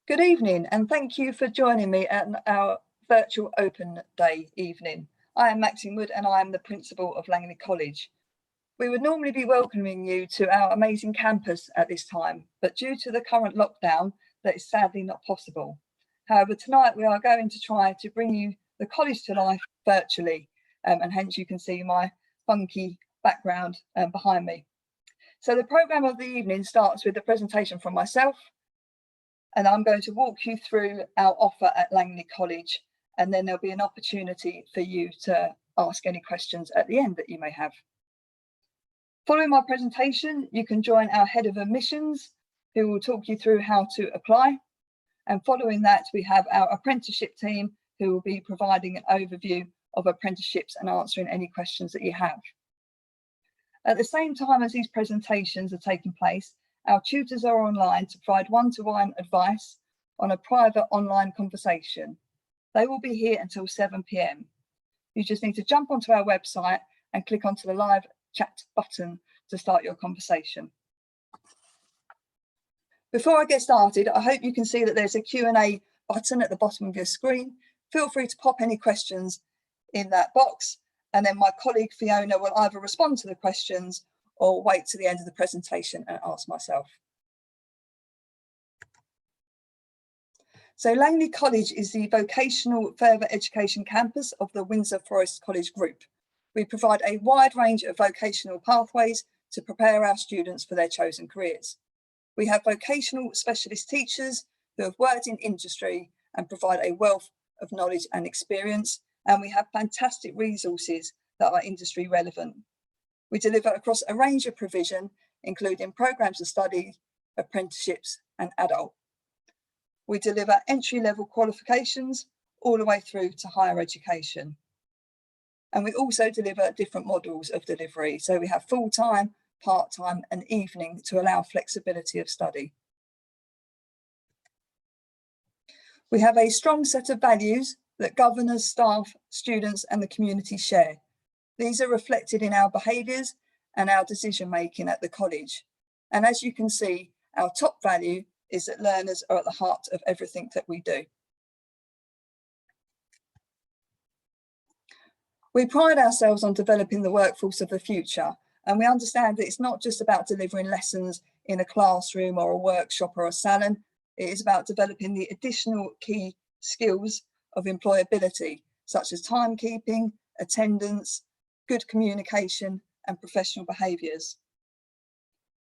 Good evening, and thank you for joining me at our virtual open day evening. I am Maxine Wood and I am the principal of Langley College. We would normally be welcoming you to our amazing campus at this time, but due to the current lockdown, that is sadly not possible. However, tonight we are going to try to bring you the college to life virtually, and hence you can see my funky background behind me. So the programme of the evening starts with a presentation from myself, and I'm going to walk you through our offer at Langley College, and then there'll be an opportunity for you to ask any questions at the end that you may have. Following my presentation, you can join our head of admissions, who will talk you through how to apply. And following that, we have our apprenticeship team, who will be providing an overview of apprenticeships and answering any questions that you have. At the same time as these presentations are taking place, our tutors are online to provide one-to-one advice on a private online conversation. They will be here until 7 p.m. You just need to jump onto our website and click onto the live chat button to start your conversation. Before I get started, I hope you can see that there's a Q&A button at the bottom of your screen. Feel free to pop any questions in that box, and then my colleague Fiona will either respond to the questions or wait to the end of the presentation and ask myself. So Langley College is the vocational further education campus of the Windsor Forest College Group. We provide a wide range of vocational pathways to prepare our students for their chosen careers. We have vocational specialist teachers who have worked in industry and provide a wealth of knowledge and experience, and we have fantastic resources that are industry relevant. We deliver across a range of provision, including programmes of study, apprenticeships and adult. We deliver entry-level qualifications all the way through to higher education. And we also deliver different models of delivery. So we have full-time, part-time and evening to allow flexibility of study. We have a strong set of values that governors, staff, students and the community share. These are reflected in our behaviours and our decision making at the college. And as you can see, our top value is that learners are at the heart of everything that we do. We pride ourselves on developing the workforce of the future, and we understand that it's not just about delivering lessons in a classroom or a workshop or a salon. It is about developing the additional key skills of employability, such as timekeeping, attendance, good communication and professional behaviours.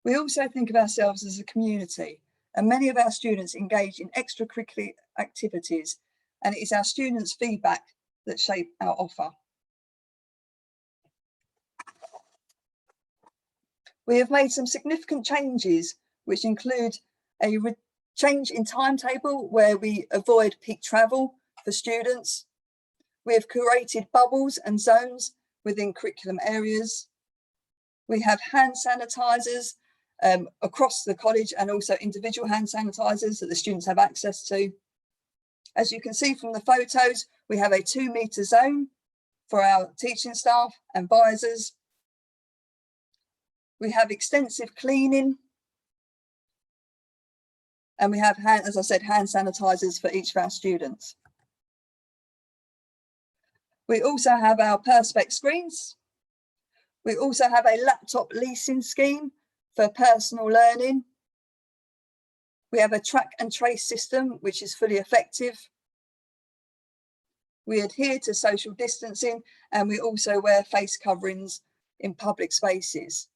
We also think of ourselves as a community, and many of our students engage in extracurricular activities, and it is our students' feedback that shape our offer. We have made some significant changes, which include a change in timetable where we avoid peak travel for students. We have curated bubbles and zones within curriculum areas. We have hand sanitisers across the college and also individual hand sanitisers that the students have access to. As you can see from the photos, we have a 2-metre zone for our teaching staff and visors. We have extensive cleaning. And we have, as I said, hand sanitisers for each of our students. We also have our Perspex screens. We also have a laptop leasing scheme for personal learning. We have a track and trace system, which is fully effective. We adhere to social distancing, and we also wear face coverings in public spaces.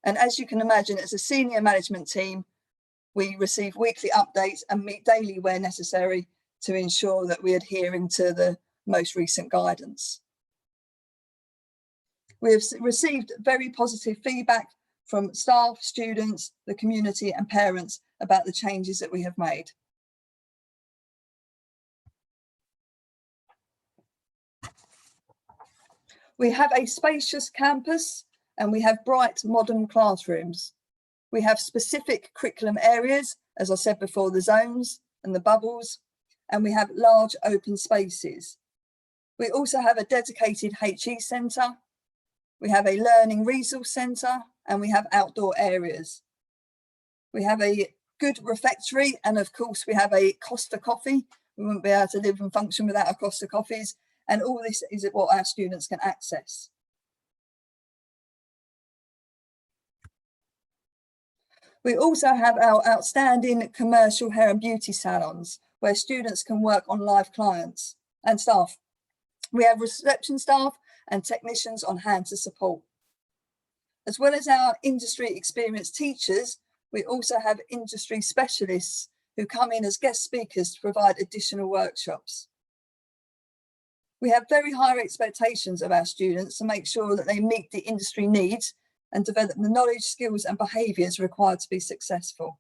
And as you can imagine, as a senior management team, we receive weekly updates and meet daily where necessary to ensure that we're adhering to the most recent guidance. We have received very positive feedback from staff, students, the community and parents about the changes that we have made. We have a spacious campus and we have bright modern classrooms. We have specific curriculum areas, as I said before, the zones and the bubbles, and we have large open spaces. We also have a dedicated HE centre. We have a learning resource centre and we have outdoor areas. We have a good refectory, and of course we have a Costa coffee. We wouldn't be able to live and function without our Costa coffees, and all this is what our students can access. We also have our outstanding commercial hair and beauty salons where students can work on live clients and staff. We have reception staff and technicians on hand to support. As well as our industry experienced teachers, we also have industry specialists who come in as guest speakers to provide additional workshops. We have very high expectations of our students to make sure that they meet the industry needs and develop the knowledge, skills and behaviours required to be successful.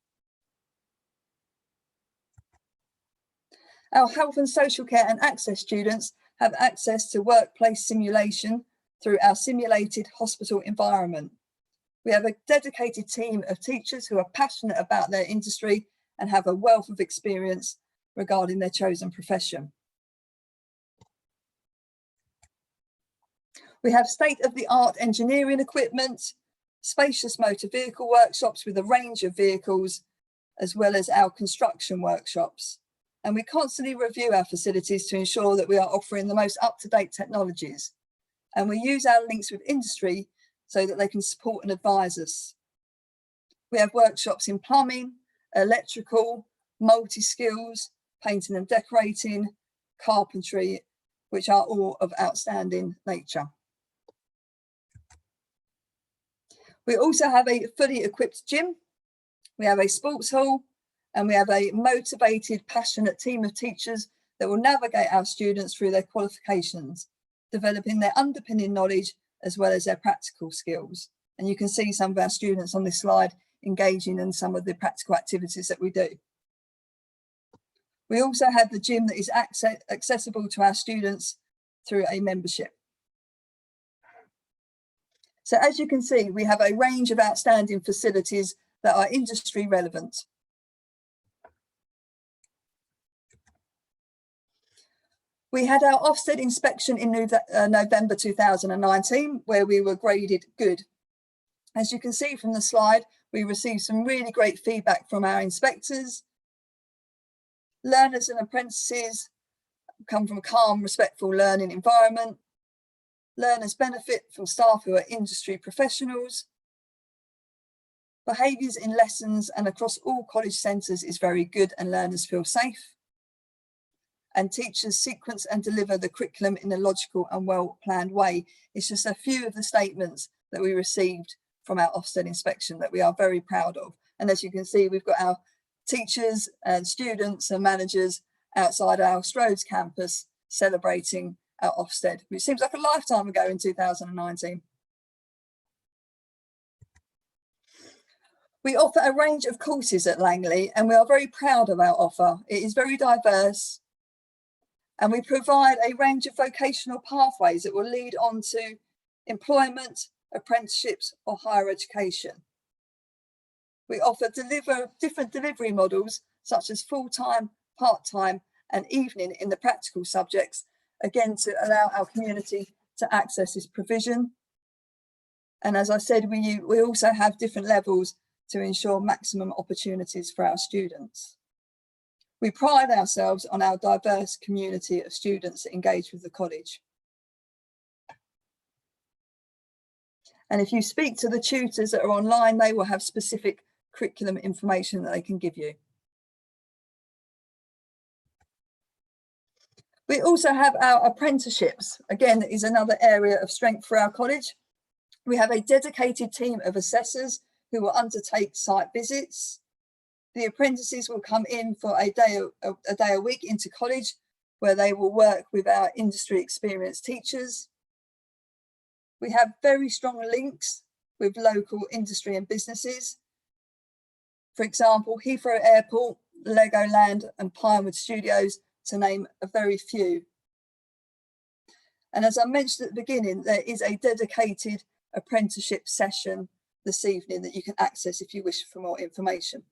Our health and social care and access students have access to workplace simulation through our simulated hospital environment. We have a dedicated team of teachers who are passionate about their industry and have a wealth of experience regarding their chosen profession. We have state-of-the-art engineering equipment, spacious motor vehicle workshops with a range of vehicles, as well as our construction workshops. And we constantly review our facilities to ensure that we are offering the most up-to-date technologies. And we use our links with industry so that they can support and advise us. We have workshops in plumbing, electrical, multi-skills, painting and decorating, carpentry, which are all of outstanding nature. We also have a fully equipped gym. We have a sports hall, and we have a motivated, passionate team of teachers that will navigate our students through their qualifications, developing their underpinning knowledge as well as their practical skills. And you can see some of our students on this slide engaging in some of the practical activities that we do. We also have the gym that is accessible to our students through a membership. So as you can see, we have a range of outstanding facilities that are industry relevant. We had our OFSTED inspection in November 2019, where we were graded good. As you can see from the slide, we received some really great feedback from our inspectors. Learners and apprentices come from a calm, respectful learning environment. Learners benefit from staff who are industry professionals. Behaviours in lessons and across all college centres is very good and learners feel safe. And teachers sequence and deliver the curriculum in a logical and well-planned way. It's just a few of the statements that we received from our OFSTED inspection that we are very proud of. And as you can see, we've got our teachers and students and managers outside our Strode campus celebrating our OFSTED, which seems like a lifetime ago in 2019. We offer a range of courses at Langley and we are very proud of our offer. It is very diverse and we provide a range of vocational pathways that will lead on to employment, apprenticeships or higher education. We offer different delivery models such as full-time, part-time and evening in the practical subjects, again to allow our community to access this provision. And as I said, we also have different levels to ensure maximum opportunities for our students. We pride ourselves on our diverse community of students that engage with the college. And if you speak to the tutors that are online, they will have specific curriculum information that they can give you. We also have our apprenticeships. Again, is another area of strength for our college. We have a dedicated team of assessors who will undertake site visits. The apprentices will come in for a day a week into college where they will work with our industry experienced teachers. We have very strong links with local industry and businesses. For example, Heathrow Airport, Legoland and Pinewood Studios, to name a very few. And as I mentioned at the beginning, there is a dedicated apprenticeship session this evening that you can access if you wish for more information.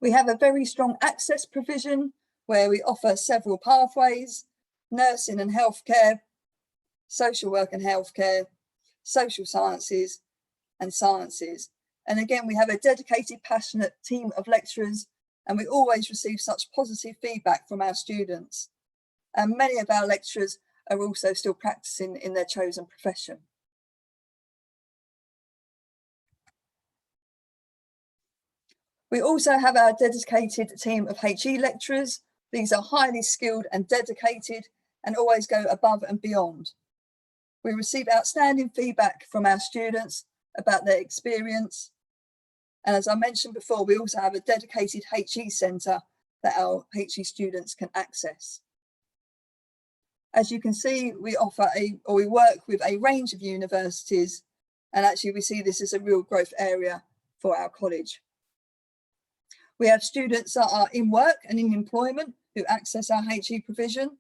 We have a very strong access provision where we offer several pathways: nursing and healthcare, social work and healthcare, social sciences, and sciences. And again, we have a dedicated, passionate team of lecturers, and we always receive such positive feedback from our students. And many of our lecturers are also still practicing in their chosen profession. We also have our dedicated team of HE lecturers. These are highly skilled and dedicated and always go above and beyond. We receive outstanding feedback from our students about their experience. And as I mentioned before, we also have a dedicated HE centre that our HE students can access. As you can see, we work with a range of universities, and actually we see this as a real growth area for our college. We have students that are in work and in employment who access our HE provision.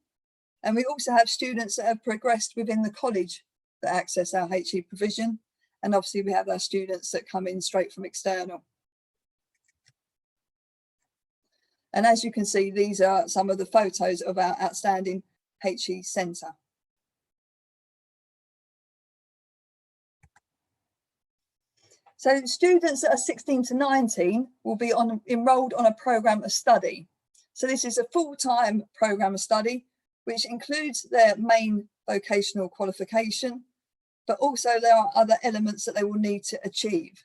And we also have students that have progressed within the college that access our HE provision. And obviously we have our students that come in straight from external. And as you can see, these are some of the photos of our outstanding HE centre. So students that are 16 to 19 will be enrolled on a programme of study. So this is a full-time programme of study, which includes their main vocational qualification, but also there are other elements that they will need to achieve.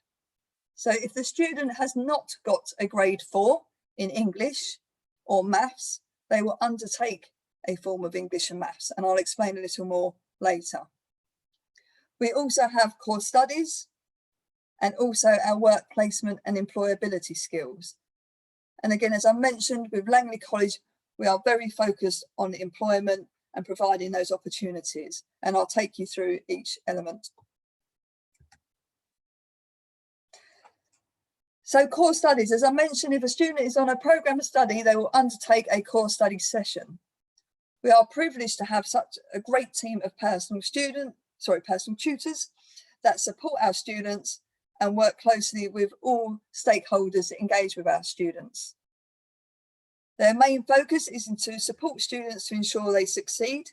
So if the student has not got a grade 4 in English or maths, they will undertake a form of English and maths, and I'll explain a little more later. We also have core studies and also our work placement and employability skills. And again, as I mentioned, with Langley College, we are very focused on employment and providing those opportunities. And I'll take you through each element. So core studies, as I mentioned, if a student is on a programme of study, they will undertake a core study session. We are privileged to have such a great team of personal tutors that support our students and work closely with all stakeholders that engage with our students. Their main focus is to support students to ensure they succeed,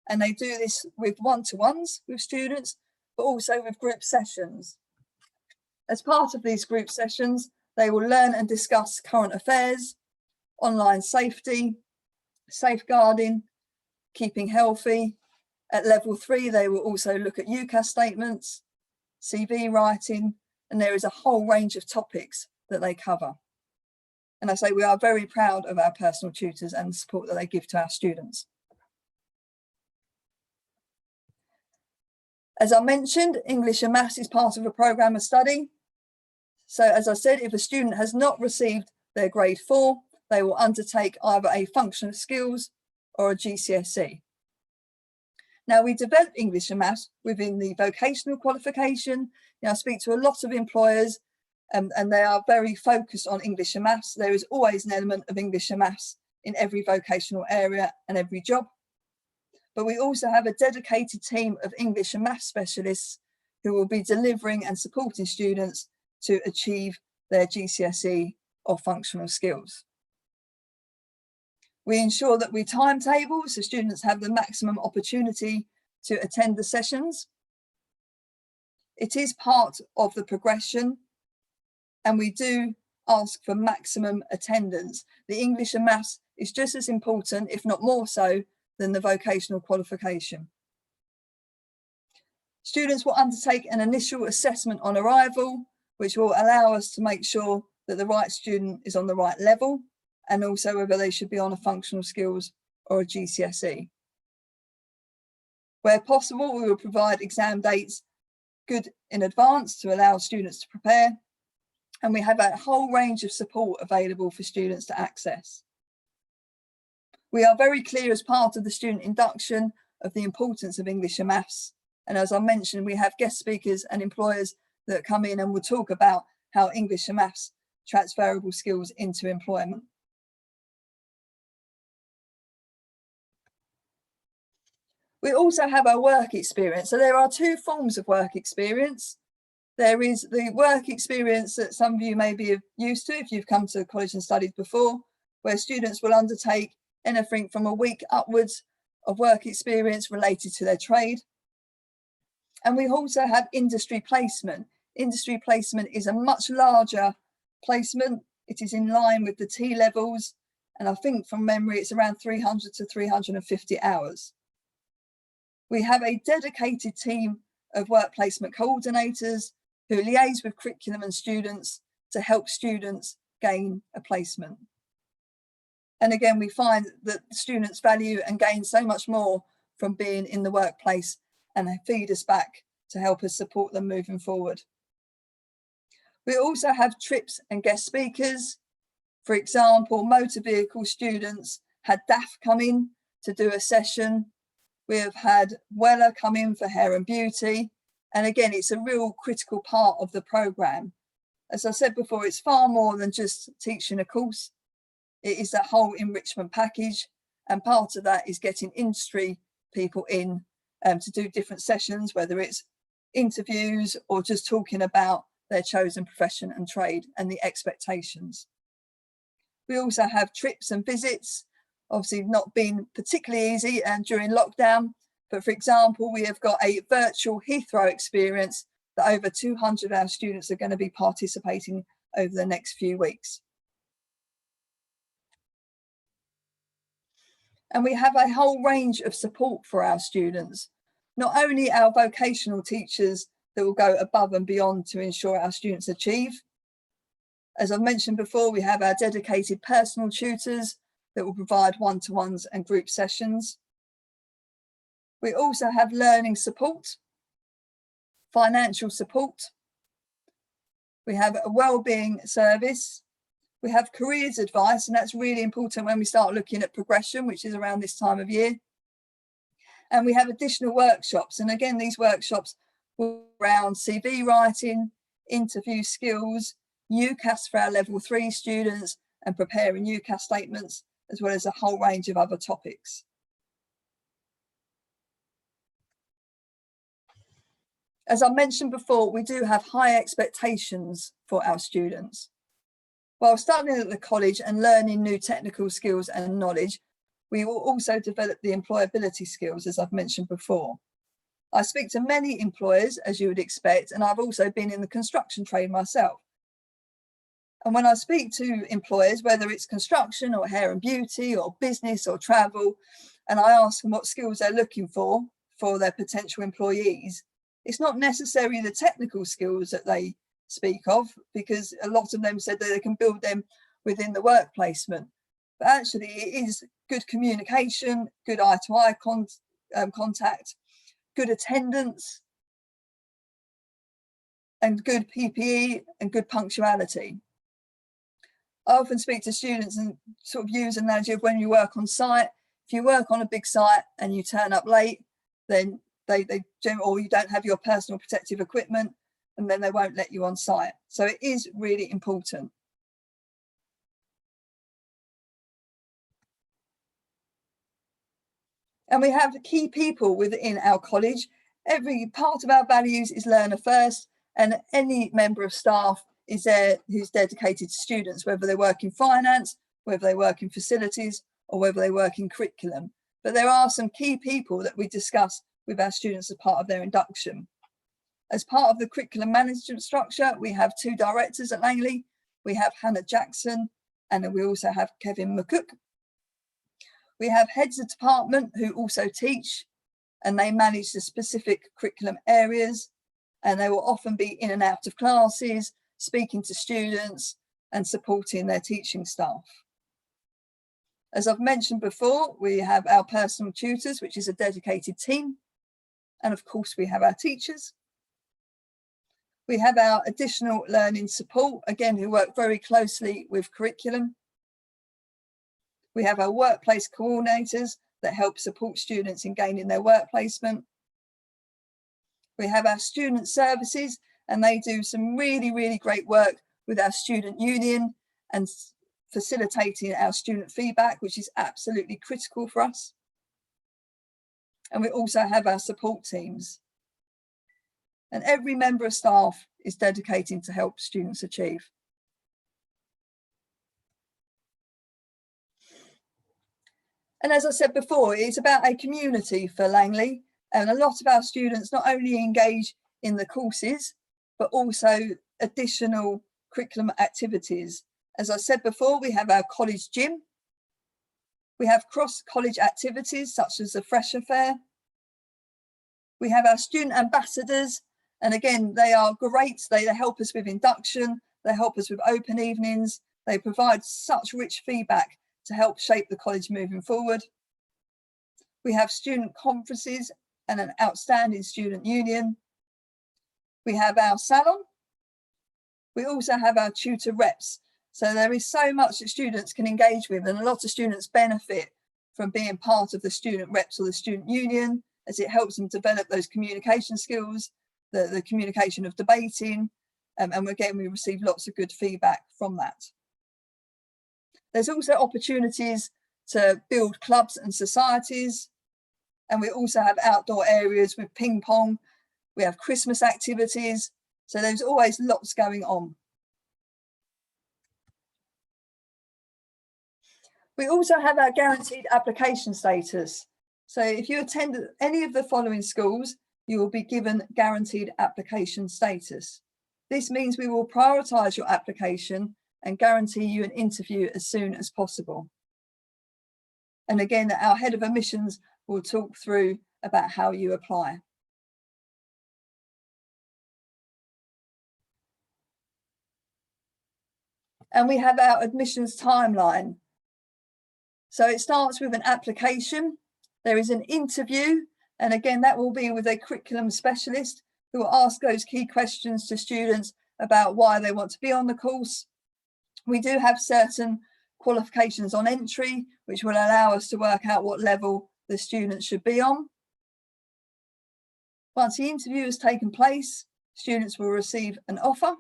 and they do this with one-to-ones with students, but also with group sessions. As part of these group sessions, they will learn and discuss current affairs, online safety, safeguarding, keeping healthy. At level 3, they will also look at UCAS statements, CV writing, and there is a whole range of topics that they cover. And I say we are very proud of our personal tutors and the support that they give to our students. As I mentioned, English and Maths is part of a programme of study. So as I said, if a student has not received their grade 4, they will undertake either a functional skills or a GCSE. Now, we develop English and Maths within the vocational qualification. I speak to a lot of employers and they are very focused on English and Maths. There is always an element of English and Maths in every vocational area and every job. But we also have a dedicated team of English and Maths specialists who will be delivering and supporting students to achieve their GCSE or functional skills. We ensure that we timetable so students have the maximum opportunity to attend the sessions. It is part of the progression, and we do ask for maximum attendance. The English and Maths is just as important, if not more so, than the vocational qualification. Students will undertake an initial assessment on arrival, which will allow us to make sure that the right student is on the right level, and also whether they should be on a functional skills or a GCSE. Where possible, we will provide exam dates good in advance to allow students to prepare, and we have a whole range of support available for students to access. We are very clear as part of the student induction of the importance of English and Maths, and as I mentioned, we have guest speakers and employers that come in and will talk about how English and Maths transferable skills into employment. We also have our work experience. So there are two forms of work experience. There is the work experience that some of you may be used to if you've come to college and studied before, where students will undertake anything from a week upwards of work experience related to their trade. And we also have industry placement. Industry placement is a much larger placement. It is in line with the T levels, and I think from memory it's around 300 to 350 hours. We have a dedicated team of work placement coordinators who liaise with curriculum and students to help students gain a placement. And again, we find that students value and gain so much more from being in the workplace, and they feed us back to help us support them moving forward. We also have trips and guest speakers. For example, motor vehicle students had DAF come in to do a session. We have had Weller come in for hair and beauty. And again, it's a real critical part of the programme. As I said before, it's far more than just teaching a course. It is a whole enrichment package. And part of that is getting industry people in to do different sessions, whether it's interviews or just talking about their chosen profession and trade and the expectations. We also have trips and visits, obviously not been particularly easy during lockdown, but for example, we have got a virtual Heathrow experience that over 200 of our students are going to be participating over the next few weeks. And we have a whole range of support for our students, not only our vocational teachers that will go above and beyond to ensure our students achieve. As I've mentioned before, we have our dedicated personal tutors that will provide one-to-ones and group sessions. We also have learning support, financial support. We have a wellbeing service. We have careers advice, and that's really important when we start looking at progression, which is around this time of year. And we have additional workshops. And again, these workshops will be around CV writing, interview skills, UCAS for our level 3 students, and preparing UCAS statements, as well as a whole range of other topics. As I mentioned before, we do have high expectations for our students. While studying at the college and learning new technical skills and knowledge, we will also develop the employability skills, as I've mentioned before. I speak to many employers, as you would expect, and I've also been in the construction trade myself. And when I speak to employers, whether it's construction or hair and beauty or business or travel, and I ask them what skills they're looking for their potential employees, it's not necessarily the technical skills that they speak of, because a lot of them said that they can build them within the work placement. But actually it is good communication, good eye-to-eye contact, good attendance, and good PPE and good punctuality. I often speak to students and sort of use an analogy of when you work on site. If you work on a big site and you turn up late, then or you don't have your personal protective equipment, and then they won't let you on site. So it is really important. And we have key people within our college. Every part of our values is learner first, and any member of staff is there who's dedicated to students, whether they work in finance, whether they work in facilities, or whether they work in curriculum. But there are some key people that we discuss with our students as part of their induction. As part of the curriculum management structure, we have 2 directors at Langley. We have Hannah Jackson, and then we also have Kevin McCook. We have heads of department who also teach, and they manage the specific curriculum areas, and they will often be in and out of classes, speaking to students and supporting their teaching staff. As I've mentioned before, we have our personal tutors, which is a dedicated team. And of course, we have our teachers. We have our additional learning support, again, who work very closely with curriculum. We have our workplace coordinators that help support students in gaining their work placement. We have our student services, and they do some really, really great work with our student union and facilitating our student feedback, which is absolutely critical for us. And we also have our support teams. And every member of staff is dedicated to help students achieve. And as I said before, it's about a community for Langley, and a lot of our students not only engage in the courses, but also additional curriculum activities. As I said before, we have our college gym. We have cross-college activities such as the Fresh Affair. We have our student ambassadors, and again, they are great. They help us with induction, they help us with open evenings, they provide such rich feedback to help shape the college moving forward. We have student conferences and an outstanding student union. We have our salon. We also have our tutor reps. So there is so much that students can engage with, and a lot of students benefit from being part of the student reps or the student union, as it helps them develop those communication skills, the communication of debating, and again, we receive lots of good feedback from that. There's also opportunities to build clubs and societies, and we also have outdoor areas with ping pong. We have Christmas activities, so there's always lots going on. We also have our guaranteed application status. So if you attend any of the following schools, you will be given guaranteed application status. This means we will prioritise your application and guarantee you an interview as soon as possible. And again, our head of admissions will talk through about how you apply. And we have our admissions timeline. So it starts with an application, there is an interview, and again, that will be with a curriculum specialist who will ask those key questions to students about why they want to be on the course. We do have certain qualifications on entry, which will allow us to work out what level the student should be on. Once the interview has taken place, students will receive an offer,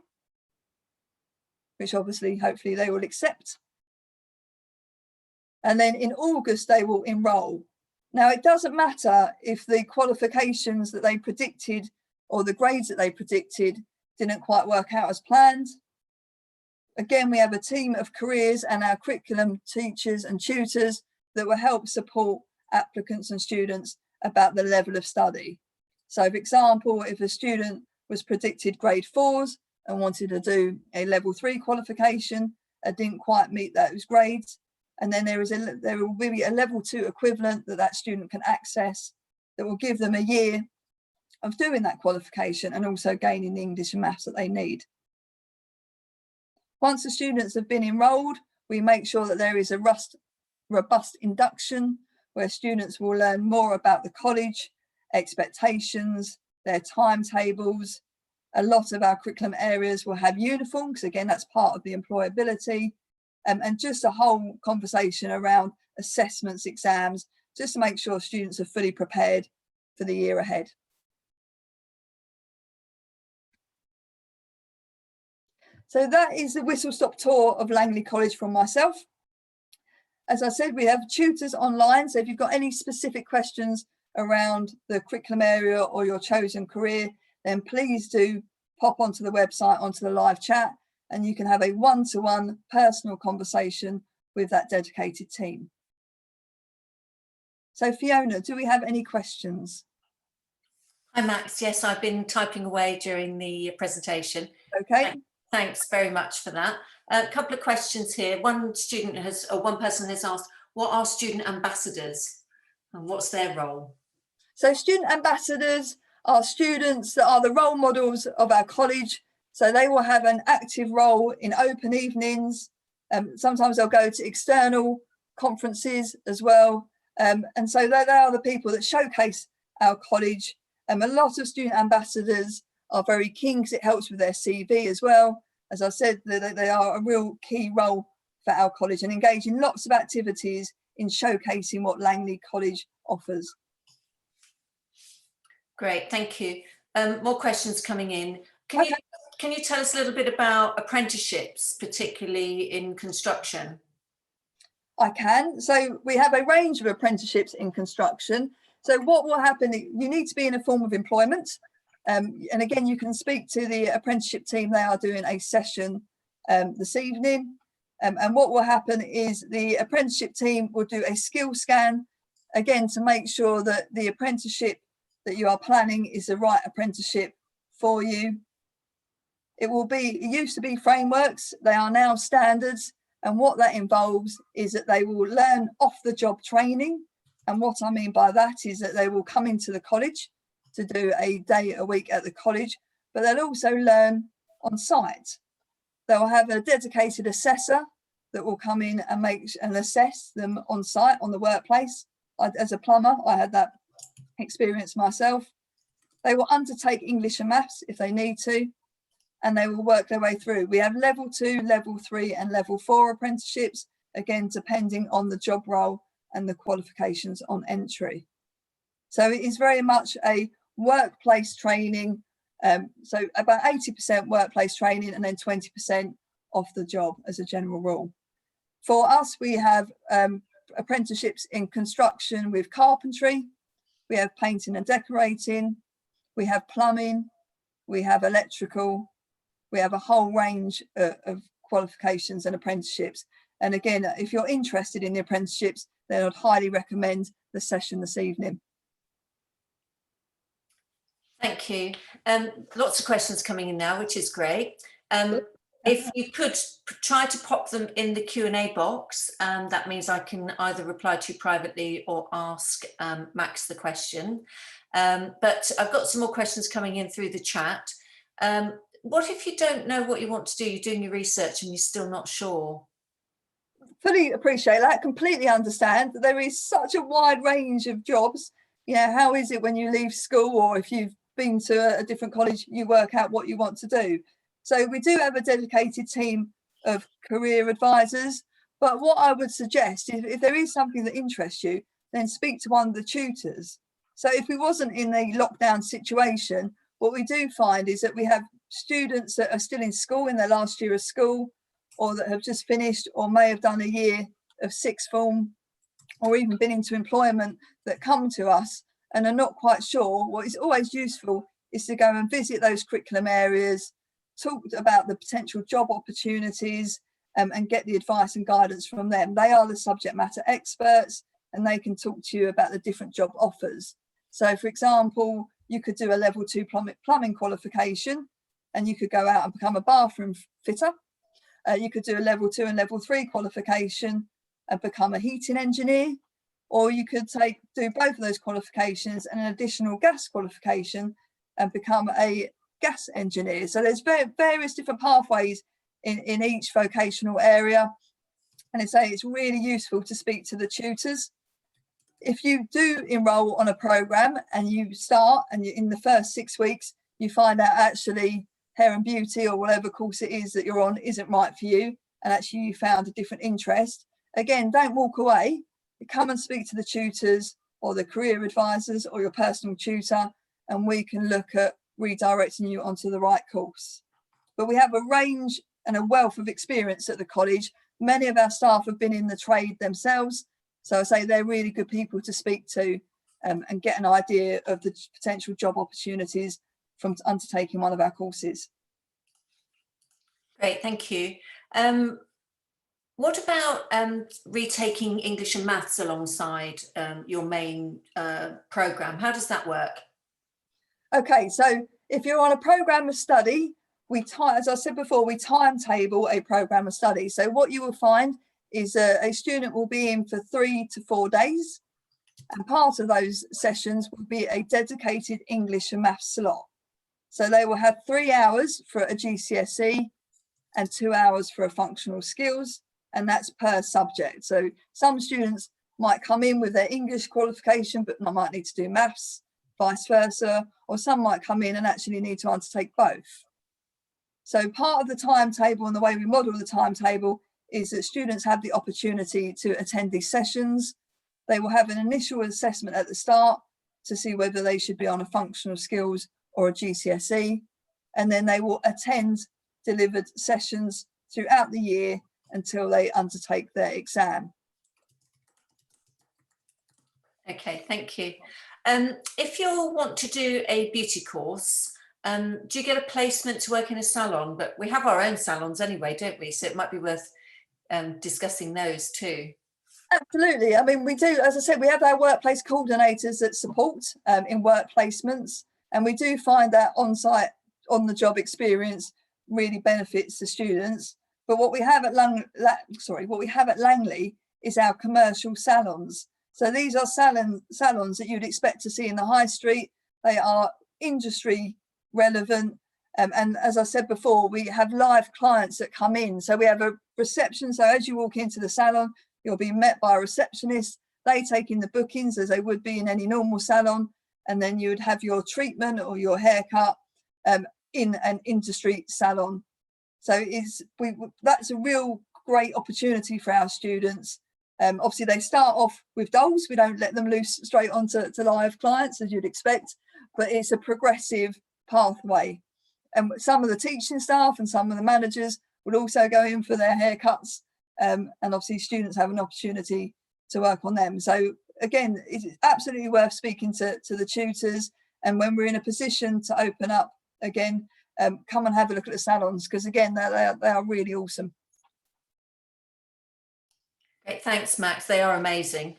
which obviously, hopefully they will accept. And then in August, they will enrol. Now, it doesn't matter if the qualifications that they predicted or the grades that they predicted didn't quite work out as planned. Again, we have a team of careers and our curriculum teachers and tutors that will help support applicants and students about the level of study. So, for example, if a student was predicted grade 4s and wanted to do a level 3 qualification and didn't quite meet those grades, and then there will be a level 2 equivalent that student can access that will give them a year of doing that qualification and also gaining the English and maths that they need. Once the students have been enrolled, we make sure that there is a robust induction where students will learn more about the college, expectations, their timetables. A lot of our curriculum areas will have uniforms, again, that's part of the employability. And just a whole conversation around assessments, exams, just to make sure students are fully prepared for the year ahead. So that is the whistle-stop tour of Langley College from myself. As I said, we have tutors online, so if you've got any specific questions around the curriculum area or your chosen career, then please do pop onto the website, onto the live chat, and you can have a one-to-one personal conversation with that dedicated team. So Fiona, do we have any questions? Hi Max, yes, I've been typing away during the presentation. Okay. Thanks very much for that. A couple of questions here. One person has asked, what are student ambassadors and what's their role? So student ambassadors are students that are the role models of our college. So they will have an active role in open evenings. Sometimes they'll go to external conferences as well. And so they are the people that showcase our college. A lot of student ambassadors are very keen because it helps with their CV as well. As I said, they are a real key role for our college and engage in lots of activities in showcasing what Langley College offers. Great, thank you. More questions coming in. Can you tell us a little bit about apprenticeships, particularly in construction? I can. So we have a range of apprenticeships in construction. So what will happen, you need to be in a form of employment. And again, you can speak to the apprenticeship team. They are doing a session this evening. And what will happen is the apprenticeship team will do a skill scan, again, to make sure that the apprenticeship that you are planning is the right apprenticeship for you. It used to be frameworks, they are now standards. And what that involves is that they will learn off-the-job training. And what I mean by that is that they will come into the college to do a day a week at the college, but they'll also learn on site. They'll have a dedicated assessor that will come in and assess them on site, on the workplace. As a plumber, I had that experience myself. They will undertake English and maths if they need to, and they will work their way through. We have level 2, level 3 and level 4 apprenticeships, again, depending on the job role and the qualifications on entry. So it is very much a workplace training. So about 80% workplace training and then 20% off the job as a general rule. For us, we have apprenticeships in construction with carpentry, we have painting and decorating, we have plumbing, we have electrical, we have a whole range of qualifications and apprenticeships. And again, if you're interested in the apprenticeships, then I'd highly recommend the session this evening. Thank you. Lots of questions coming in now, which is great. If you could try to pop them in the Q&A box, that means I can either reply to you privately or ask Max the question. But I've got some more questions coming in through the chat. What if you don't know what you want to do? You're doing your research and you're still not sure? Fully appreciate that, completely understand that there is such a wide range of jobs. Yeah, how is it when you leave school, or if you've been to a different college, you work out what you want to do? So we do have a dedicated team of career advisors, but what I would suggest, if there is something that interests you, then speak to one of the tutors. So if we wasn't in a lockdown situation, what we do find is that we have students that are still in school, in their last year of school, or that have just finished or may have done a year of sixth form or even been into employment, that come to us and are not quite sure. What is always useful is to go and visit those curriculum areas, talk about the potential job opportunities, and get the advice and guidance from them. They are the subject matter experts and they can talk to you about the different job offers. So for example, you could do a level 2 plumbing qualification and you could go out and become a bathroom fitter. You could do a level 2 and level 3 qualification and become a heating engineer, or you could do both of those qualifications and an additional gas qualification and become a gas engineer. So there's various different pathways in each vocational area, and I say it's really useful to speak to the tutors. If you do enroll on a program and you start and in the first 6 weeks you find out actually hair and beauty or whatever course it is that you're on isn't right for you, and actually you found a different interest, again, don't walk away. Come and speak to the tutors or the career advisors or your personal tutor, and we can look at redirecting you onto the right course. But we have a range and a wealth of experience at the college. Many of our staff have been in the trade themselves, so I say they're really good people to speak to and get an idea of the potential job opportunities from undertaking one of our courses. Great, thank you. What about retaking English and maths alongside your main programme? How does that work? Okay, so if you're on a programme of study, as I said before, we timetable a programme of study. So what you will find is a student will be in for 3 to 4 days, and part of those sessions will be a dedicated English and maths slot. So they will have 3 hours for a GCSE and 2 hours for a functional skills, and that's per subject. So some students might come in with their English qualification but might need to do maths, vice versa, or some might come in and actually need to undertake both. So part of the timetable and the way we model the timetable is that students have the opportunity to attend these sessions. They will have an initial assessment at the start to see whether they should be on a functional skills or a GCSE, and then they will attend delivered sessions throughout the year until they undertake their exam. Okay, thank you. If you want to do a beauty course, do you get a placement to work in a salon? But we have our own salons anyway, don't we? So it might be worth discussing those too. Absolutely. I mean, we do, as I said, we have our workplace coordinators that support in work placements, and we do find that on-site, on-the-job experience really benefits the students. But what we have at Langley is our commercial salons. So these are salons that you'd expect to see in the high street. They are industry relevant. And as I said before, we have live clients that come in. So we have a reception. So as you walk into the salon, you'll be met by a receptionist. They take in the bookings as they would be in any normal salon. And then you would have your treatment or your haircut in an industry salon. So that's a real great opportunity for our students. Obviously, they start off with dolls. We don't let them loose straight onto live clients, as you'd expect, but it's a progressive pathway. And some of the teaching staff and some of the managers will also go in for their haircuts. And obviously, students have an opportunity to work on them. So again, it's absolutely worth speaking to the tutors. And when we're in a position to open up again, come and have a look at the salons, because again, they are really awesome. Great, thanks, Max. They are amazing.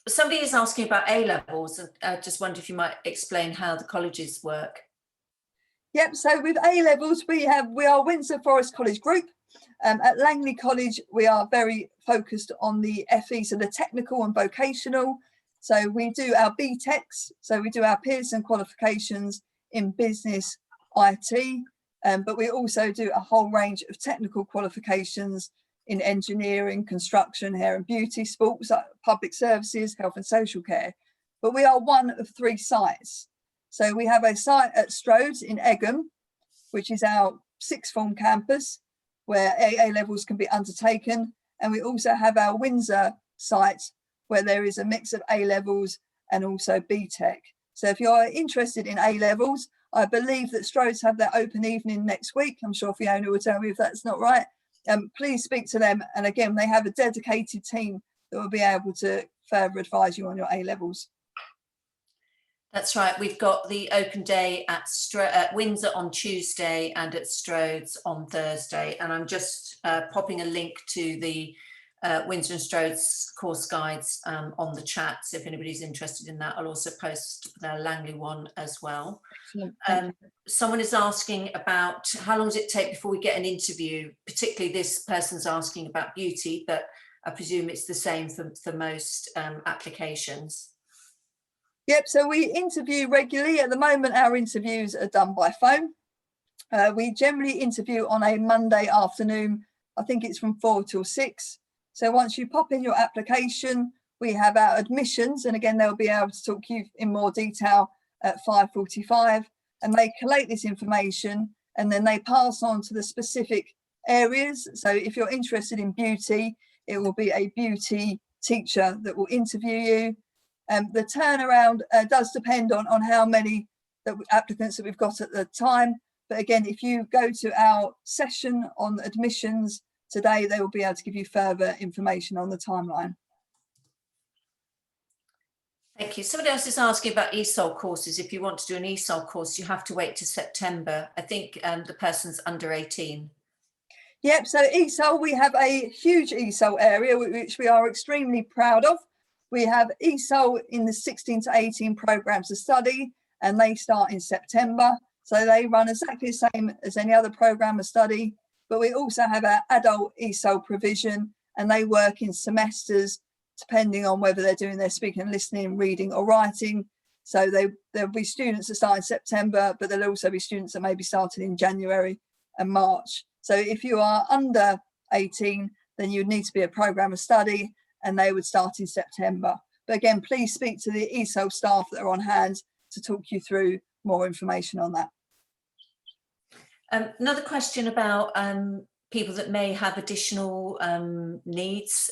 Somebody is asking about A Levels, and I just wonder if you might explain how the colleges work. Yep. So with A Levels, we are Windsor Forest College Group. At Langley College, we are very focused on the FE, so the technical and vocational. So we do our BTECs, so we do our Pearson qualifications in business, IT, but we also do a whole range of technical qualifications in engineering, construction, hair and beauty, sports, public services, health and social care. But we are one of 3 sites. So we have a site at Strode in Egham, which is our 6th form campus, where A Levels can be undertaken. And we also have our Windsor site, where there is a mix of A Levels and also BTEC. So if you're interested in A Levels, I believe that Strode's have their open evening next week. I'm sure Fiona will tell me if that's not right. Please speak to them. And again, they have a dedicated team that will be able to further advise you on your A Levels. That's right. We've got the open day at Windsor on Tuesday and at Strode's on Thursday. And I'm just popping a link to the Windsor and Strode's course guides on the chat. So if anybody's interested in that, I'll also post the Langley one as well. Someone is asking about how long does it take before we get an interview? Particularly this person's asking about beauty, but I presume it's the same for most applications. Yep, so we interview regularly. At the moment, our interviews are done by phone. We generally interview on a Monday afternoon. I think it's from 4 till 6. So once you pop in your application, we have our admissions. And again, they'll be able to talk to you in more detail at 5:45. And they collate this information and then they pass on to the specific areas. So if you're interested in beauty, it will be a beauty teacher that will interview you. The turnaround does depend on how many applicants that we've got at the time. But again, if you go to our session on admissions today, they will be able to give you further information on the timeline. Thank you. Somebody else is asking about ESOL courses. If you want to do an ESOL course, you have to wait to September. I think the person's under 18. Yep, so ESOL, we have a huge ESOL area, which we are extremely proud of. We have ESOL in the 16 to 18 programs of study, and they start in September. So they run exactly the same as any other program of study. But we also have our adult ESOL provision, and they work in semesters, depending on whether they're doing their speaking and listening, reading or writing. So there'll be students that start in September, but there'll also be students that may be starting in January and March. So if you are under 18, then you'd need to be a program of study, and they would start in September. But again, please speak to the ESOL staff that are on hand to talk you through more information on that. Another question about people that may have additional needs.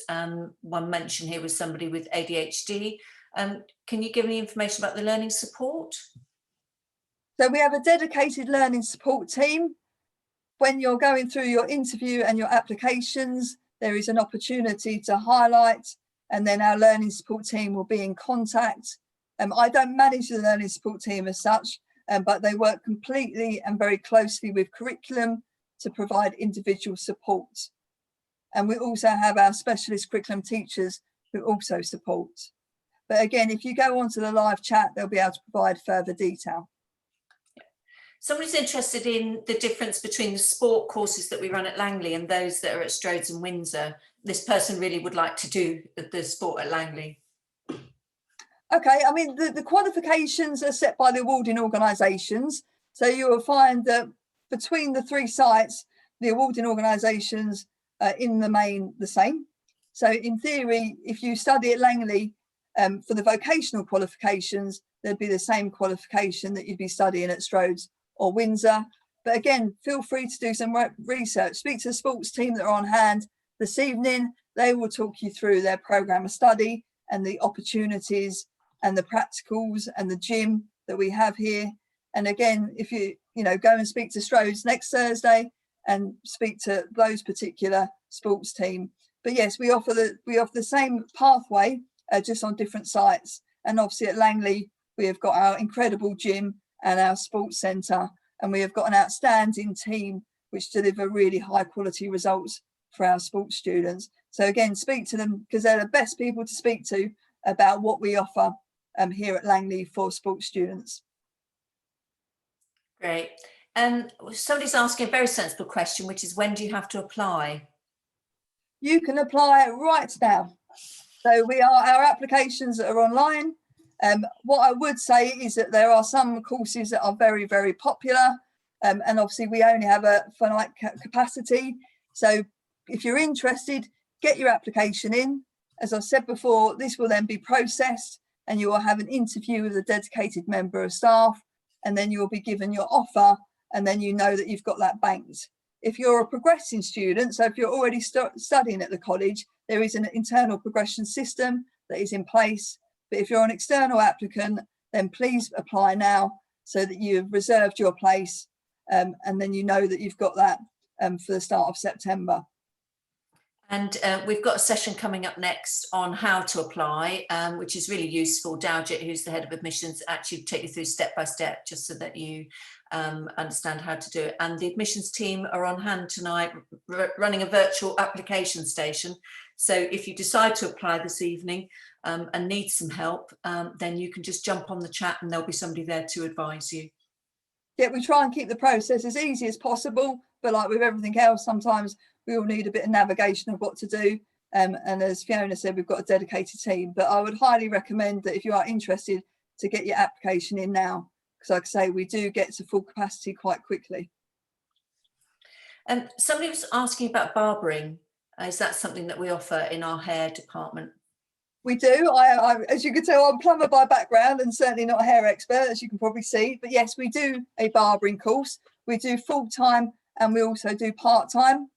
One mentioned here was somebody with ADHD. Can you give any information about the learning support? So we have a dedicated learning support team. When you're going through your interview and your applications, there is an opportunity to highlight, and then our learning support team will be in contact. I don't manage the learning support team as such, but they work completely and very closely with curriculum to provide individual support. And we also have our specialist curriculum teachers who also support. But again, if you go onto the live chat, they'll be able to provide further detail. Somebody's interested in the difference between the sport courses that we run at Langley and those that are at Strode and Windsor. This person really would like to do the sport at Langley. Okay, I mean, the qualifications are set by the awarding organisations. So you will find that between the 3 sites, the awarding organisations are in the main the same. So in theory, if you study at Langley for the vocational qualifications, there'd be the same qualification that you'd be studying at Strode or Windsor. But again, feel free to do some research. Speak to the sports team that are on hand this evening. They will talk you through their programme of study and the opportunities and the practicals and the gym that we have here. And again, if you go and speak to Strode's next Thursday and speak to those particular sports team. But yes, we offer the same pathway, just on different sites. And obviously at Langley, we have got our incredible gym and our sports centre, and we have got an outstanding team which deliver really high quality results for our sports students. So again, speak to them because they're the best people to speak to about what we offer here at Langley for sports students. Great. Somebody's asking a very sensible question, which is, when do you have to apply? You can apply right now. So our applications are online. What I would say is that there are some courses that are very, very popular. And obviously we only have a finite capacity. So if you're interested, get your application in. As I said before, this will then be processed and you will have an interview with a dedicated member of staff, and then you'll be given your offer, and then you know that you've got that banked. If you're a progressing student, so if you're already studying at the college, there is an internal progression system that is in place. But if you're an external applicant, then please apply now so that you've reserved your place, and then you know that you've got that for the start of September. And we've got a session coming up next on how to apply, which is really useful. Dowjit, who's the head of admissions, actually take you through step by step, just so that you understand how to do it. And the admissions team are on hand tonight running a virtual application station. So if you decide to apply this evening and need some help, then you can just jump on the chat and there'll be somebody there to advise you. Yeah, we try and keep the process as easy as possible, but like with everything else, sometimes we all need a bit of navigation of what to do. And as Fiona said, we've got a dedicated team, but I would highly recommend that if you are interested to get your application in now, because like I say, we do get to full capacity quite quickly. And somebody was asking about barbering. Is that something that we offer in our hair department? We do. As you can tell, I'm a plumber by background and certainly not a hair expert, as you can probably see. But yes, we do a barbering course. We do full-time and we also do part-time.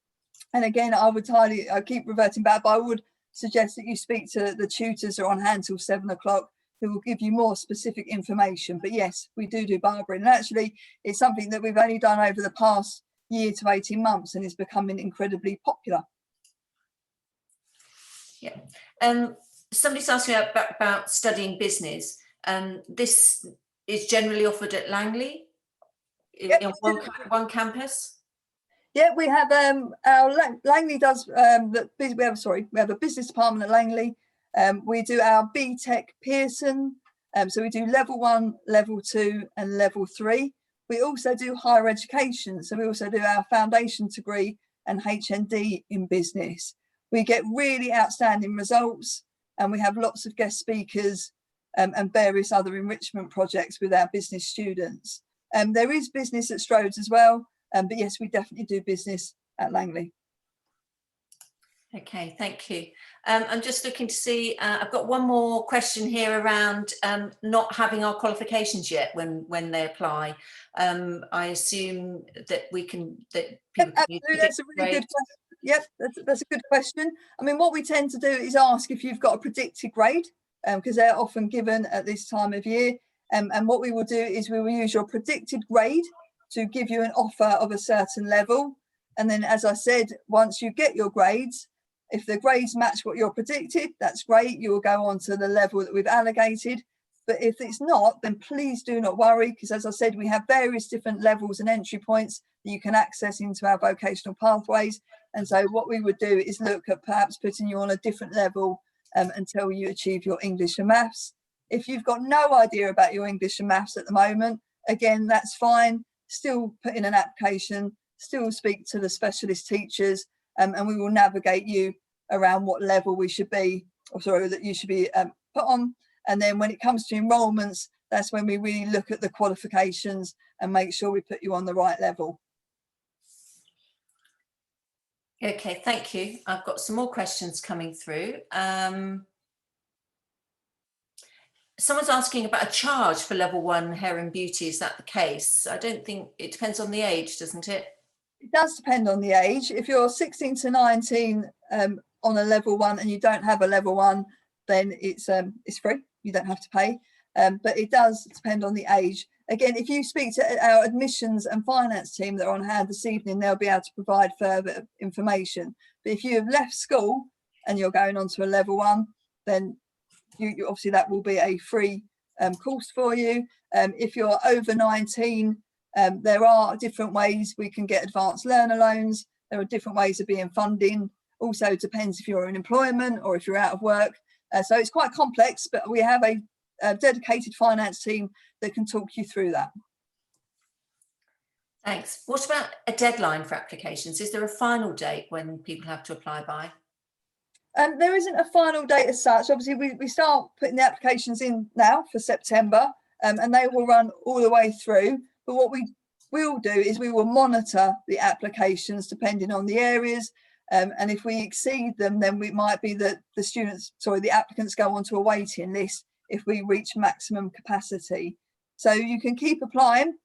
And again, I keep reverting back, but I would suggest that you speak to the tutors who are on hand till 7 o'clock, who will give you more specific information. But yes, we do barbering. And actually, it's something that we've only done over the past year to 18 months and is becoming incredibly popular. Yeah. Somebody's asking about studying business. This is generally offered at Langley, yep, on one campus. Yeah, we have our Langley does we have a business department at Langley. We do our BTEC Pearson, so we do level 1, level 2 and level 3. We also do higher education, so we also do our foundation degree and HND in business. We get really outstanding results and we have lots of guest speakers and various other enrichment projects with our business students. There is business at Strode as well. But yes, we definitely do business at Langley. Okay, thank you. I'm just looking to see, I've got one more question here around not having our qualifications yet when they apply. I assume that people absolutely, that's a really good question. Yep, that's a good question. I mean, what we tend to do is ask if you've got a predicted grade, because they're often given at this time of year. And what we will do is we will use your predicted grade to give you an offer of a certain level. And then, as I said, once you get your grades, if the grades match what you're predicted, that's great. You will go on to the level that we've allocated. But if it's not, then please do not worry, because as I said, we have various different levels and entry points that you can access into our vocational pathways. And so what we would do is look at perhaps putting you on a different level until you achieve your English and maths. If you've got no idea about your English and maths at the moment, again, that's fine. still put in an application, still speak to the specialist teachers, and we will navigate you around what level we should be, or sorry, that you should be put on. And then when it comes to enrolments, that's when we really look at the qualifications and make sure we put you on the right level. Okay, thank you. I've got some more questions coming through. Someone's asking about a charge for level 1 hair and beauty. Is that the case? I don't think, it depends on the age, doesn't it? It does depend on the age. If you're 16 to 19 on a level 1 and you don't have a level 1, then it's free. You don't have to pay. But it does depend on the age. Again, if you speak to our admissions and finance team that are on hand this evening, they'll be able to provide further information. But if you have left school and you're going on to a level 1, then you obviously that will be a free course for you. If you're over 19, there are different ways we can get advanced learner loans. There are different ways of being funding. Also depends if you're in employment or if you're out of work. So it's quite complex, but we have a dedicated finance team that can talk you through that. Thanks. What about a deadline for applications? Is there a final date when people have to apply by? There isn't a final date as such. Obviously, we start putting the applications in now for September, and they will run all the way through. But what we will do is we will monitor the applications depending on the areas. And if we exceed them, then it might be that the applicants go onto a waiting list if we reach maximum capacity. So you can keep applying.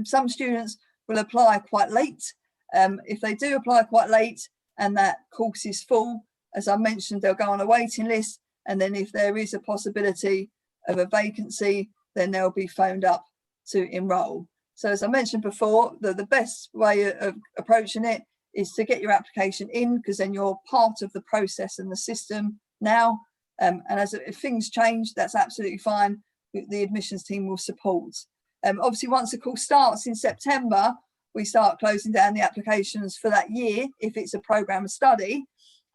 Some students will apply quite late. If they do apply quite late and that course is full, as I mentioned, they'll go on a waiting list. And then if there is a possibility of a vacancy, then they'll be phoned up to enrol. So as I mentioned before, the best way of approaching it is to get your application in, because then you're part of the process and the system now. And if things change, that's absolutely fine. The admissions team will support. Obviously, once the course starts in September, we start closing down the applications for that year if it's a programme of study.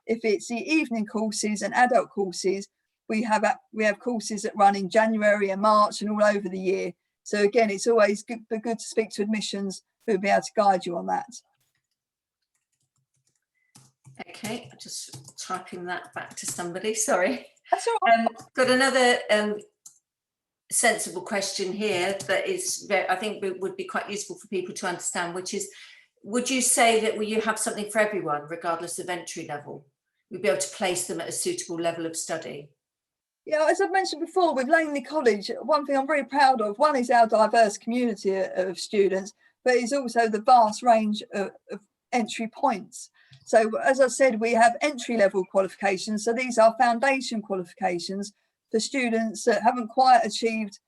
If it's the evening courses and adult courses, we have courses that run in January and March and all over the year. So again, it's always good to speak to admissions who will be able to guide you on that. Okay, just typing that back to somebody, sorry. That's all right. Got another sensible question here that is, I think would be quite useful for people to understand, which is, would you say that you have something for everyone, regardless of entry level? You'd be able to place them at a suitable level of study? Yeah, as I've mentioned before, with Langley College, one thing I'm very proud of, one is our diverse community of students, but it's also the vast range of entry points. So as I said, we have entry level qualifications. So these are foundation qualifications for students that haven't quite achieved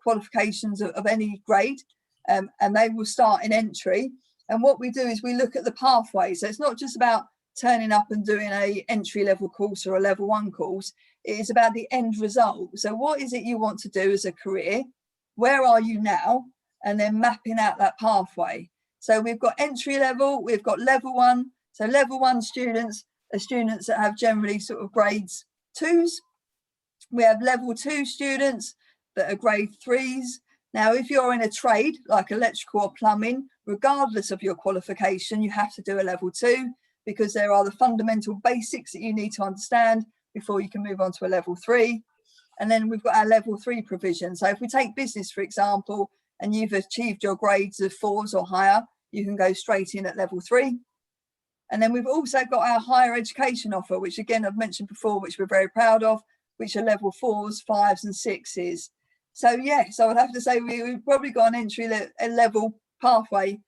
qualifications of any grade, and they will start in entry. And what we do is we look at the pathway. So it's not just about turning up and doing a entry level course or a level 1 course. It is about the end result. So what is it you want to do as a career? Where are you now? And then mapping out that pathway. So we've got entry level, we've got level 1. So level 1 students are students that have generally sort of grades 2s. We have level 2 students that are grade 3s. Now, if you're in a trade like electrical or plumbing, regardless of your qualification, you have to do a level 2, because there are the fundamental basics that you need to understand before you can move on to a level 3. And then we've got our level 3 provision. So if we take business, for example, and you've achieved your grades of 4s or higher, you can go straight in at level 3. And then we've also got our higher education offer, which again, I've mentioned before, which we're very proud of, which are level 4s, 5s and 6s. So yes, I would have to say we've probably got an entry level pathway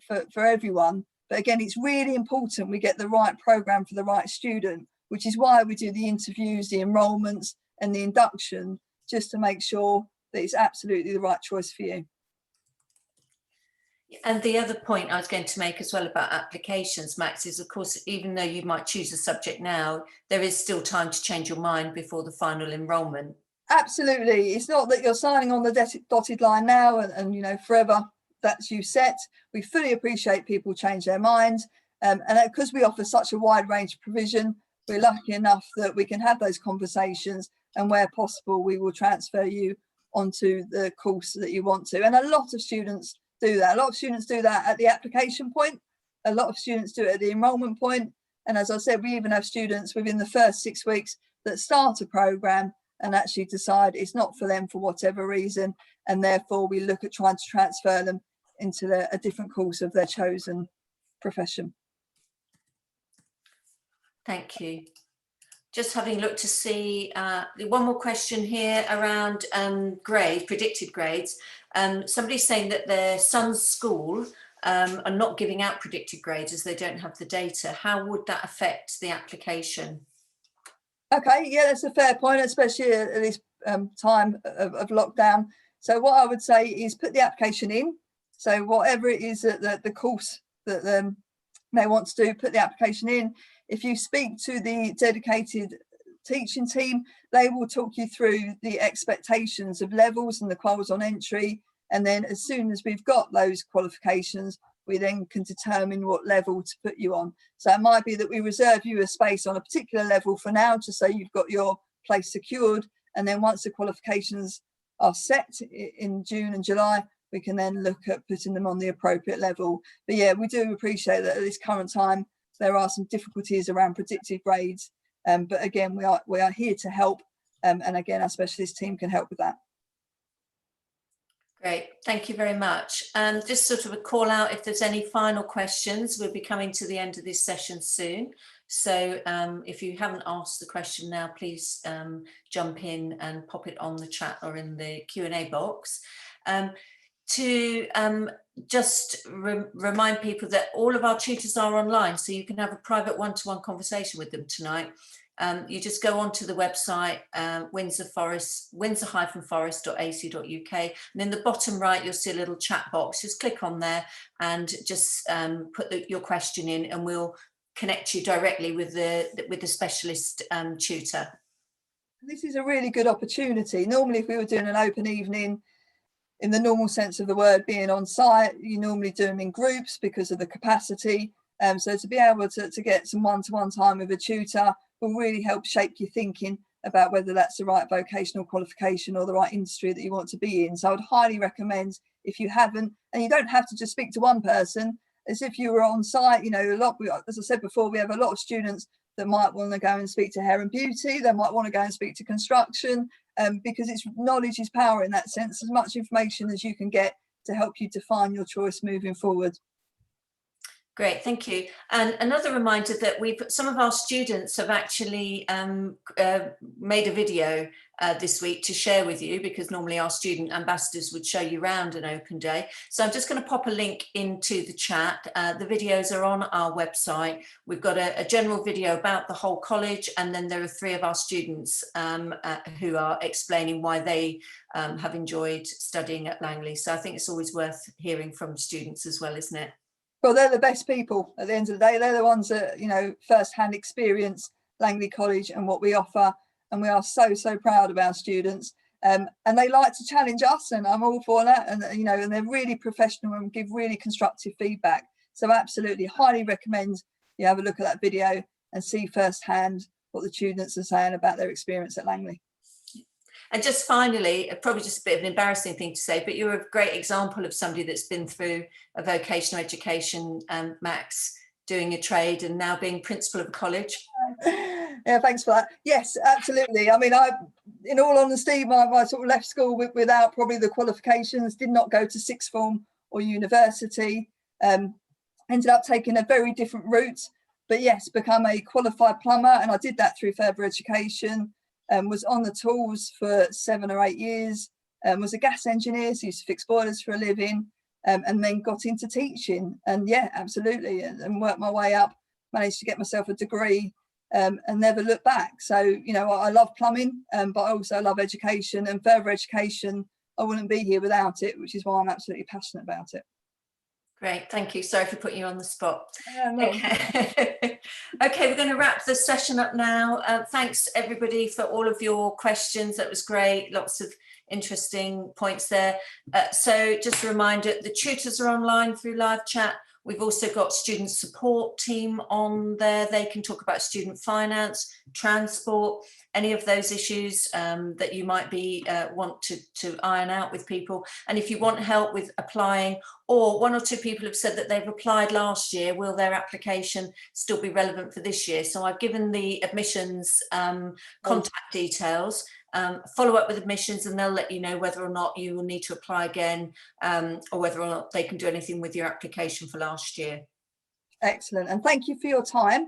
for everyone. But again, it's really important we get the right programme for the right student, which is why we do the interviews, the enrolments and the induction, just to make sure that it's absolutely the right choice for you. And the other point I was going to make as well about applications, Max, is of course, even though you might choose a subject now, there is still time to change your mind before the final enrolment. Absolutely. It's not that you're signing on the dotted line now and you know, forever that's you set. We fully appreciate people change their minds. And because we offer such a wide range of provision, we're lucky enough that we can have those conversations, and where possible, we will transfer you onto the course that you want to. And a lot of students do that. A lot of students do that at the application point. A lot of students do it at the enrolment point. And as I said, we even have students within the first 6 weeks that start a programme and actually decide it's not for them for whatever reason. And therefore we look at trying to transfer them into a different course of their chosen profession. Thank you. Just having looked to see one more question here around predicted grades. Somebody's saying that their son's school are not giving out predicted grades as they don't have the data. How would that affect the application? Okay, yeah, that's a fair point, especially at this time of lockdown. So what I would say is put the application in. So whatever it is that the course that they want to do, put the application in. If you speak to the dedicated teaching team, they will talk you through the expectations of levels and the quals on entry. And then as soon as we've got those qualifications, we then can determine what level to put you on. So it might be that we reserve you a space on a particular level for now, just so you've got your place secured. And then once the qualifications are set in June and July, we can then look at putting them on the appropriate level. But yeah, we do appreciate that at this current time, there are some difficulties around predicted grades. But again, we are here to help. And again, our specialist team can help with that. Great, thank you very much. Just sort of a call out if there's any final questions. We'll be coming to the end of this session soon. So if you haven't asked the question now, please jump in and pop it on the chat or in the Q&A box. Just remind people that all of our tutors are online, so you can have a private one-to-one conversation with them tonight. You just go onto the website, windsor-forest.ac.uk, and in the bottom right you'll see a little chat box. Just click on there and just put your question in, and we'll connect you directly with the specialist tutor. This is a really good opportunity. Normally, if we were doing an open evening, in the normal sense of the word, being on site, you normally do them in groups because of the capacity. So to be able to get some one-to-one time with a tutor will really help shape your thinking about whether that's the right vocational qualification or the right industry that you want to be in. So I would highly recommend, if you haven't, and you don't have to just speak to one person, as if you were on site. You know, as I said before, we have a lot of students that might want to go and speak to hair and beauty. They might want to go and speak to construction, because it's knowledge is power in that sense. As much information as you can get to help you define your choice moving forward. Great, thank you. And another reminder that some of our students have actually made a video this week to share with you, because normally our student ambassadors would show you around an open day. So I'm just going to pop a link into the chat. The videos are on our website. We've got a general video about the whole college, and then there are 3 of our students who are explaining why they have enjoyed studying at Langley. So I think it's always worth hearing from students as well, isn't it? Well, they're the best people at the end of the day. They're the ones that, you know, first-hand experience Langley College and what we offer. And we are so proud of our students. And they like to challenge us, and I'm all for that. And, you know, and they're really professional and give really constructive feedback. So absolutely, highly recommend you have a look at that video and see firsthand what the students are saying about their experience at Langley. And just finally, probably just a bit of an embarrassing thing to say, but you're a great example of somebody that's been through a vocational education, Max, doing a trade and now being principal of a college. Yeah, thanks for that. Yes, absolutely. I mean, in all honesty, I sort of left school without probably the qualifications, did not go to sixth form or university, ended up taking a very different route, but yes, become a qualified plumber. And I did that through further education. Was on the tools for 7 or 8 years, was a gas engineer, so used to fix boilers for a living, and then got into teaching. And yeah, absolutely, and worked my way up, managed to get myself a degree, and never looked back. So, you know, I love plumbing, but I also love education and further education. I wouldn't be here without it, which is why I'm absolutely passionate about it. Great, thank you. Sorry for putting you on the spot. No. Okay, we're going to wrap the session up now. Thanks everybody for all of your questions. That was great. Lots of interesting points there. So just a reminder, the tutors are online through live chat. We've also got student support team on there. They can talk about student finance, transport, any of those issues that you might be want to iron out with people. And if you want help with applying, or one or two people have said that they've applied last year, will their application still be relevant for this year? So I've given the admissions contact details. Follow up with admissions and they'll let you know whether or not you will need to apply again, or whether or not they can do anything with your application for last year. Excellent, and thank you for your time.